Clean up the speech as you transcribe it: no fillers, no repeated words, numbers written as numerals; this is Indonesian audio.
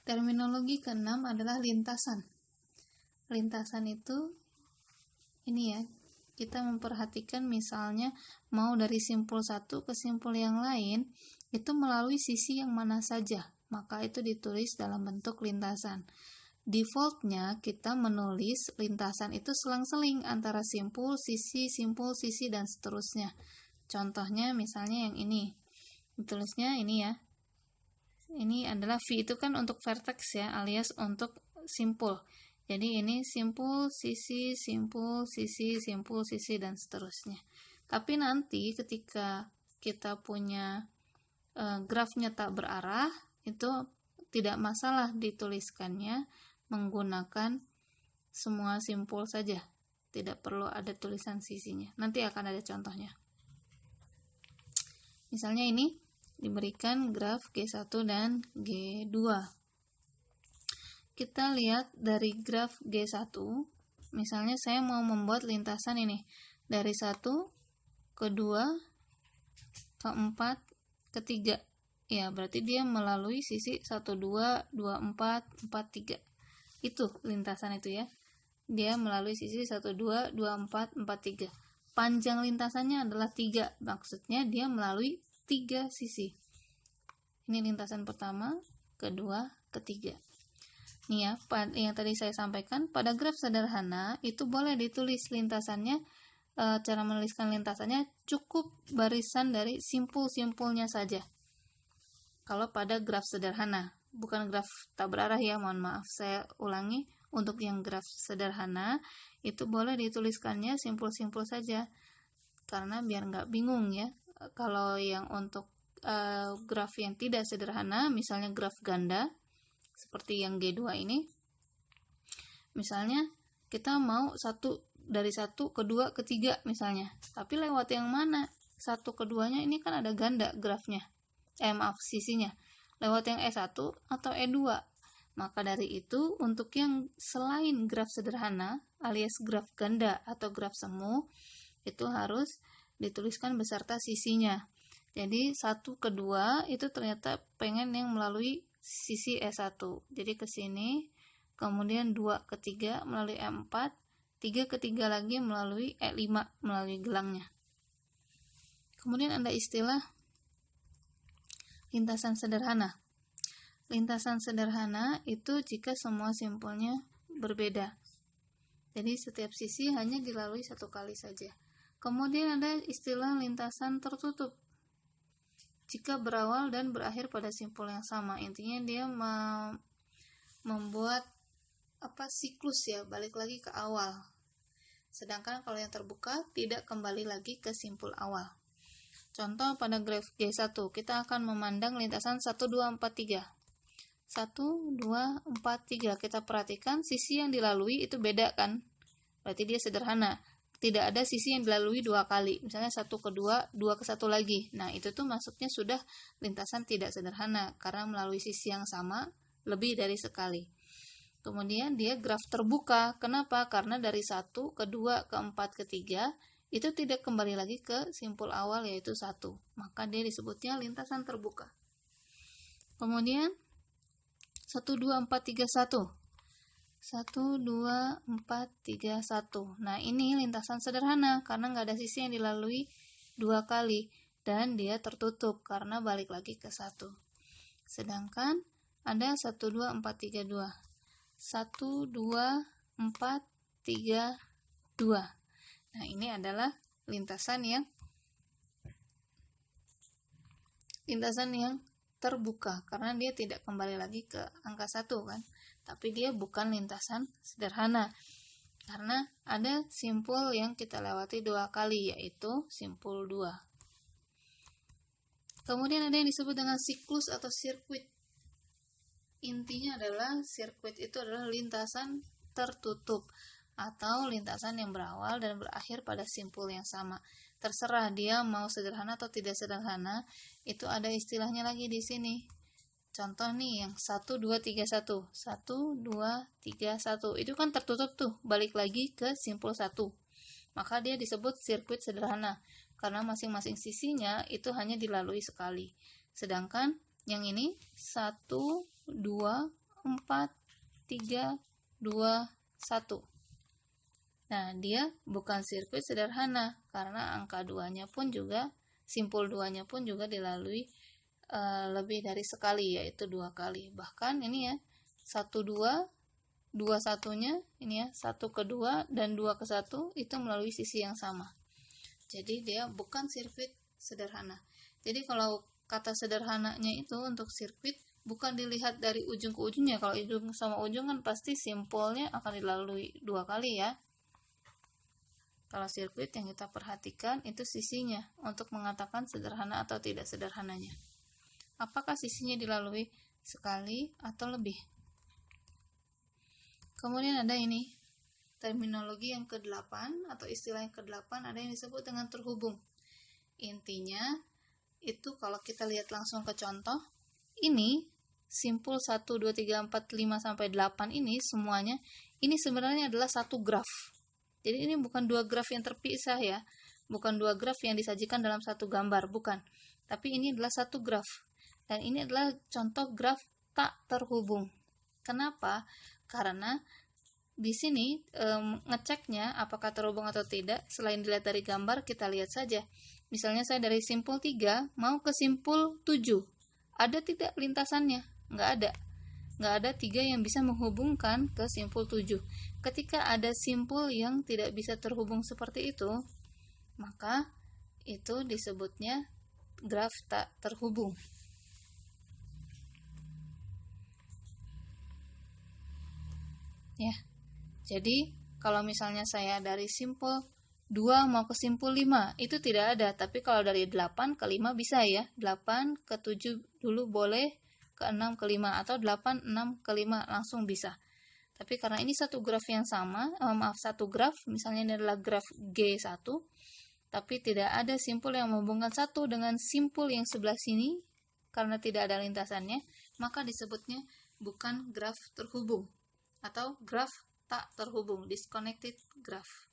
Terminologi keenam adalah lintasan. Lintasan itu ini ya, kita memperhatikan misalnya mau dari simpul satu ke simpul yang lain itu melalui sisi yang mana saja, maka itu ditulis dalam bentuk lintasan. Defaultnya kita menulis lintasan itu selang-seling antara simpul, sisi, dan seterusnya. Contohnya misalnya yang ini, ditulisnya ini ya. Ini adalah V itu kan untuk vertex ya, alias untuk simpul. Jadi ini simpul, sisi, dan seterusnya. Tapi nanti ketika kita punya grafnya tak berarah, itu tidak masalah dituliskannya menggunakan semua simpul saja. Tidak perlu ada tulisan sisinya. Nanti akan ada contohnya. Misalnya ini diberikan graf G1 dan G2. Kita lihat dari graf G1, misalnya saya mau membuat lintasan ini dari 1 ke 2 ke 4 ke 3. Ya, berarti dia melalui sisi 1 2 2 4 4 3. Itu lintasan itu ya. Dia melalui sisi 1 2 2 4 4 3. Panjang lintasannya adalah 3. Maksudnya dia melalui 3 sisi. Ini lintasan pertama, kedua, ketiga. Nih ya, yang tadi saya sampaikan, pada graf sederhana itu boleh ditulis lintasannya, cara menuliskan lintasannya cukup barisan dari simpul-simpulnya saja. Kalau pada graf sederhana, bukan graf tak berarah ya, mohon maaf, saya ulangi, untuk yang graf sederhana itu boleh dituliskannya simpul-simpul saja, karena biar nggak bingung ya. Kalau yang untuk graf yang tidak sederhana, misalnya graf ganda seperti yang G2 ini, misalnya kita mau dari 1 ke 2 ke 3 misalnya, tapi lewat yang mana? 1 ke 2-nya ini kan ada ganda grafnya, sisinya, lewat yang E1 atau E2. Maka dari itu, untuk yang selain graf sederhana alias graf ganda atau graf semu, itu harus dituliskan beserta sisinya. Jadi 1 ke 2 itu ternyata pengen yang melalui sisi E1. Jadi ke sini, kemudian 2 ke 3 melalui E4, 3 ke 3 lagi melalui E5 melalui gelangnya. Kemudian ada istilah lintasan sederhana. Lintasan sederhana itu jika semua simpulnya berbeda. Jadi setiap sisi hanya dilalui satu kali saja. Kemudian ada istilah lintasan tertutup. Jika berawal dan berakhir pada simpul yang sama, intinya dia membuat siklus ya, balik lagi ke awal. Sedangkan kalau yang terbuka tidak kembali lagi ke simpul awal. Contoh pada graf G1, kita akan memandang lintasan 1 2 4 3. 1 2 4 3. Kita perhatikan sisi yang dilalui itu beda kan? Berarti dia sederhana. Tidak ada sisi yang dilalui 2 kali, misalnya 1 ke 2, 2 ke 1 lagi. Nah, itu tuh masuknya sudah lintasan tidak sederhana, karena melalui sisi yang sama, lebih dari sekali. Kemudian dia graf terbuka, kenapa? Karena dari 1 ke 2, ke 4, ke 3, itu tidak kembali lagi ke simpul awal yaitu 1. Maka dia disebutnya lintasan terbuka. Kemudian, 1 2 4 3 1. 1 2 4 3 1. Nah, ini lintasan sederhana karena nggak ada sisi yang dilalui 2 kali dan dia tertutup karena balik lagi ke 1. Sedangkan ada 1 2 4 3 2. 1 2 4 3 2. Nah, ini adalah lintasan yang terbuka karena dia tidak kembali lagi ke angka 1 kan. Tapi dia bukan lintasan sederhana karena ada simpul yang kita lewati 2 kali, yaitu simpul 2. Kemudian ada yang disebut dengan siklus atau sirkuit. Intinya adalah sirkuit itu adalah lintasan tertutup atau lintasan yang berawal dan berakhir pada simpul yang sama. Terserah dia mau sederhana atau tidak sederhana, itu ada istilahnya lagi di sini. Contoh nih yang 1 2 3 1. 1 2 3 1. Itu kan tertutup tuh, balik lagi ke simpul 1. Maka dia disebut sirkuit sederhana karena masing-masing sisinya itu hanya dilalui sekali. Sedangkan yang ini 1 2 4, 3, 2, 1. Nah, dia bukan sirkuit sederhana karena angka 2-nya pun juga, simpul 2-nya pun juga dilalui lebih dari sekali, yaitu 2 kali. Bahkan ini ya, 1, 2, 2 1-nya ini ya, 1 ke 2 dan 2 ke 1 itu melalui sisi yang sama. Jadi dia bukan sirkuit sederhana. Jadi kalau kata sederhananya itu untuk sirkuit bukan dilihat dari ujung ke ujungnya. Kalau ujung sama ujung kan pasti simpulnya akan dilalui 2 kali ya. Kalau sirkuit yang kita perhatikan itu sisinya untuk mengatakan sederhana atau tidak sederhananya. Apakah sisinya dilalui sekali atau lebih? Kemudian ada ini, terminologi yang ke-8 atau istilah yang ke-8 ada yang disebut dengan terhubung. Intinya itu kalau kita lihat langsung ke contoh, ini simpul 1, 2, 3, 4, 5 sampai 8 ini semuanya ini sebenarnya adalah satu graf. Jadi ini bukan dua graf yang terpisah ya, bukan dua graf yang disajikan dalam satu gambar, bukan. Tapi ini adalah satu graf. Dan ini adalah contoh graf tak terhubung. Kenapa? Karena di sini ngeceknya apakah terhubung atau tidak, selain dilihat dari gambar, kita lihat saja. Misalnya saya dari simpul 3 mau ke simpul 7. Ada tidak lintasannya? Nggak ada. Nggak ada 3 yang bisa menghubungkan ke simpul 7. Ketika ada simpul yang tidak bisa terhubung seperti itu, maka itu disebutnya graf tak terhubung. Ya. Jadi, kalau misalnya saya dari simpul 2 mau ke simpul 5, itu tidak ada. Tapi kalau dari 8 ke 5 bisa ya. 8 ke 7 dulu boleh, ke 6 ke 5, atau 8, 6 ke 5 langsung bisa. Tapi karena ini satu graf yang sama, satu graf, misalnya ini adalah graf G1, tapi tidak ada simpul yang menghubungkan satu dengan simpul yang sebelah sini, karena tidak ada lintasannya, maka disebutnya bukan graf terhubung, atau graf tak terhubung, disconnected graph.